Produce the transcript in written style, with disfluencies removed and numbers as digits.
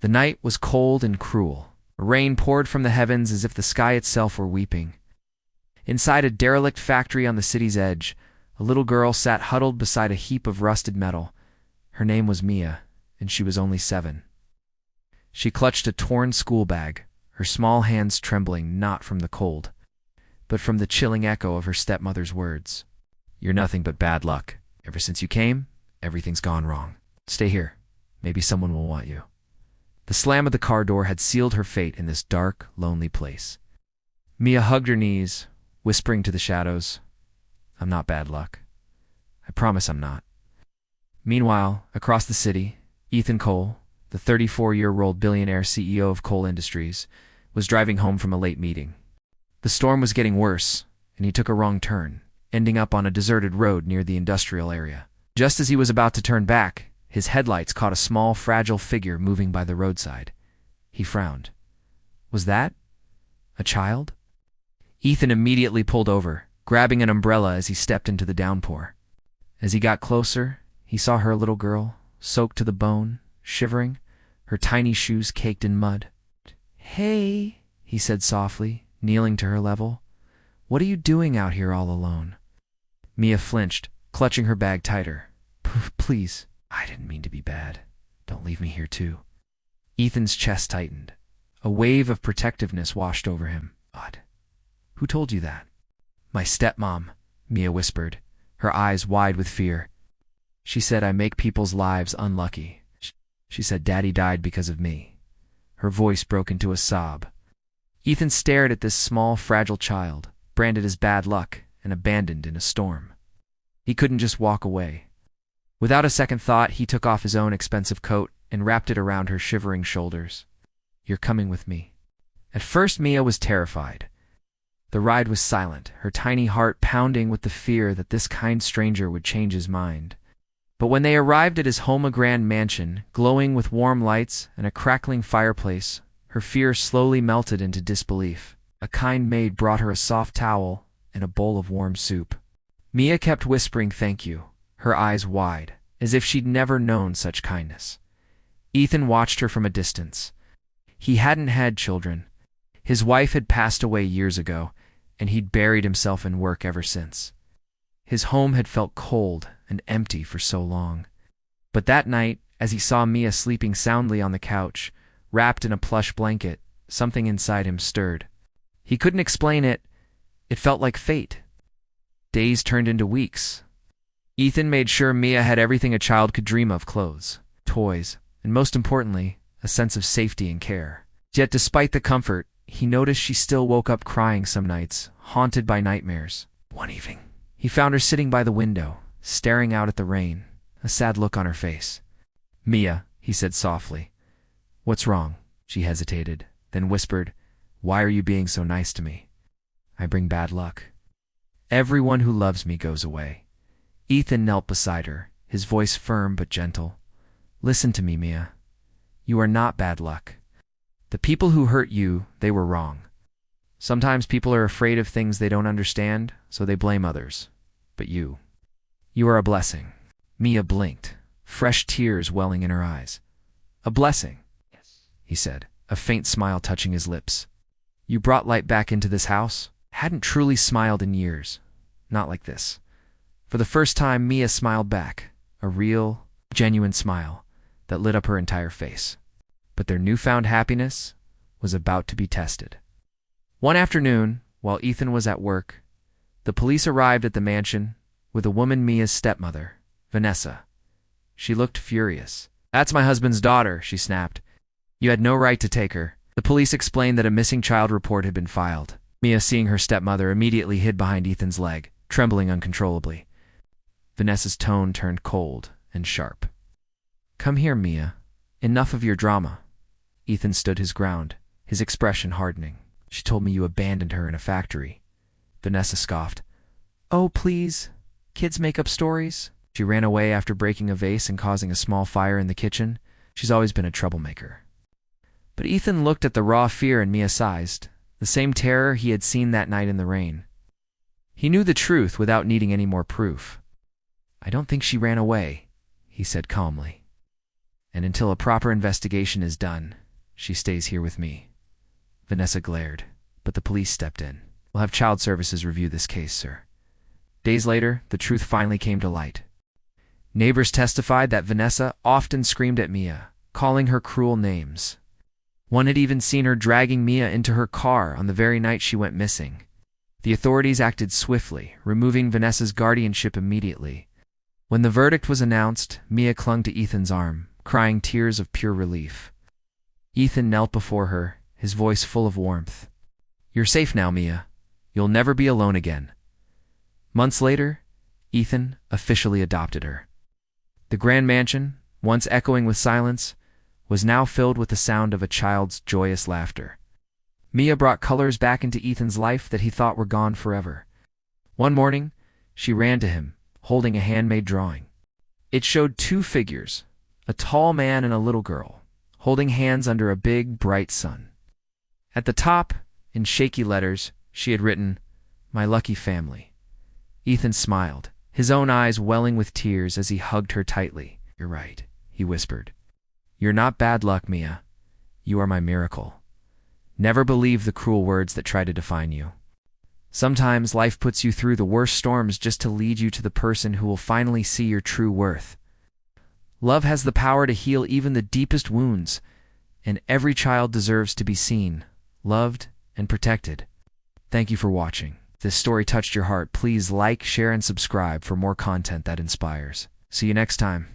The night was cold and cruel. Rain poured from the heavens as if the sky itself were weeping. Inside a derelict factory on the city's edge, a little girl sat huddled beside a heap of rusted metal. Her name was Mia, and she was only 7. She clutched a torn school bag, her small hands trembling not from the cold, but from the chilling echo of her stepmother's words. "You're nothing but bad luck. Ever since you came, everything's gone wrong. Stay here. Maybe someone will want you." The slam of the car door had sealed her fate in this dark, lonely place. Mia hugged her knees, whispering to the shadows, "I'm not bad luck. I promise I'm not." Meanwhile, across the city, Ethan Cole, the 34-year-old billionaire CEO of coal industries, was driving home from a late meeting. The storm was getting worse, and he took a wrong turn, ending up on a deserted road near the industrial area. Just as he was about to turn back, his headlights caught a small, fragile figure moving by the roadside. He frowned. Was that a child? Ethan immediately pulled over, grabbing an umbrella as he stepped into the downpour. As he got closer, he saw her little girl, soaked to the bone, shivering, her tiny shoes caked in mud. "Hey," he said softly, kneeling to her level. "What are you doing out here all alone?" Mia flinched, clutching her bag tighter. "Please, I didn't mean to be bad. Don't leave me here too." Ethan's chest tightened. A wave of protectiveness washed over him. "Odd. Who told you that?" "My stepmom," Mia whispered, her eyes wide with fear. "She said I make people's lives unlucky. She said Daddy died because of me." Her voice broke into a sob. Ethan stared at this small, fragile child, branded as bad luck and abandoned in a storm. He couldn't just walk away. Without a second thought, he took off his own expensive coat and wrapped it around her shivering shoulders. "You're coming with me." At first, Mia was terrified. The ride was silent, her tiny heart pounding with the fear that this kind stranger would change his mind. But when they arrived at his home-a-grand mansion, glowing with warm lights and a crackling fireplace, her fear slowly melted into disbelief. A kind maid brought her a soft towel and a bowl of warm soup. Mia kept whispering thank you, her eyes wide, as if she'd never known such kindness. Ethan watched her from a distance. He hadn't had children. His wife had passed away years ago, and he'd buried himself in work ever since. His home had felt cold and empty for so long. But that night, as he saw Mia sleeping soundly on the couch, wrapped in a plush blanket, something inside him stirred. He couldn't explain it. It felt like fate. Days turned into weeks. Ethan made sure Mia had everything a child could dream of: clothes, toys, and most importantly, a sense of safety and care. Yet despite the comfort, he noticed she still woke up crying some nights, haunted by nightmares. One evening, he found her sitting by the window, staring out at the rain, a sad look on her face. "Mia," he said softly. "What's wrong?" She hesitated, then whispered, "Why are you being so nice to me?" "I bring bad luck. Everyone who loves me goes away." Ethan knelt beside her, his voice firm but gentle. "Listen to me, Mia. You are not bad luck. The people who hurt you, they were wrong. Sometimes people are afraid of things they don't understand, so they blame others. But you are a blessing." Mia blinked, fresh tears welling in her eyes. "A blessing?" "Yes," he said, a faint smile touching his lips. "You brought light back into this house?" Hadn't truly smiled in years. Not like this. For the first time, Mia smiled back, a real, genuine smile that lit up her entire face. But their newfound happiness was about to be tested. One afternoon, while Ethan was at work, the police arrived at the mansion with a woman, Mia's stepmother, Vanessa. She looked furious. "That's my husband's daughter," she snapped. "You had no right to take her." The police explained that a missing child report had been filed. Mia, seeing her stepmother, immediately hid behind Ethan's leg, trembling uncontrollably. Vanessa's tone turned cold and sharp. "Come here, Mia. Enough of your drama." Ethan stood his ground, his expression hardening. "She told me you abandoned her in a factory." Vanessa scoffed. "Oh, please. Kids make up stories." "She ran away after breaking a vase and causing a small fire in the kitchen. She's always been a troublemaker." But Ethan looked at the raw fear in Mia's eyes, the same terror he had seen that night in the rain. He knew the truth without needing any more proof. "I don't think she ran away," he said calmly. And until a proper investigation is done, she stays here with me." Vanessa glared, but the police stepped in. "We'll have child services review this case, sir." Days later, the truth finally came to light. Neighbors testified that Vanessa often screamed at Mia, calling her cruel names. One had even seen her dragging Mia into her car on the very night she went missing. The authorities acted swiftly, removing Vanessa's guardianship immediately. When the verdict was announced, Mia clung to Ethan's arm, crying tears of pure relief. Ethan knelt before her, his voice full of warmth. "You're safe now, Mia. You'll never be alone again." Months later, Ethan officially adopted her. The grand mansion, once echoing with silence, was now filled with the sound of a child's joyous laughter. Mia brought colors back into Ethan's life that he thought were gone forever. One morning, she ran to him, holding a handmade drawing. It showed two figures, a tall man and a little girl, holding hands under a big, bright sun. At the top, in shaky letters, she had written, "My lucky family." Ethan smiled, his own eyes welling with tears as he hugged her tightly. "You're right," he whispered. "You're not bad luck, Mia. You are my miracle. Never believe the cruel words that try to define you. Sometimes life puts you through the worst storms just to lead you to the person who will finally see your true worth. Love has the power to heal even the deepest wounds, and every child deserves to be seen, loved, and protected." Thank you for watching. If this story touched your heart, please like, share, and subscribe for more content that inspires. See you next time.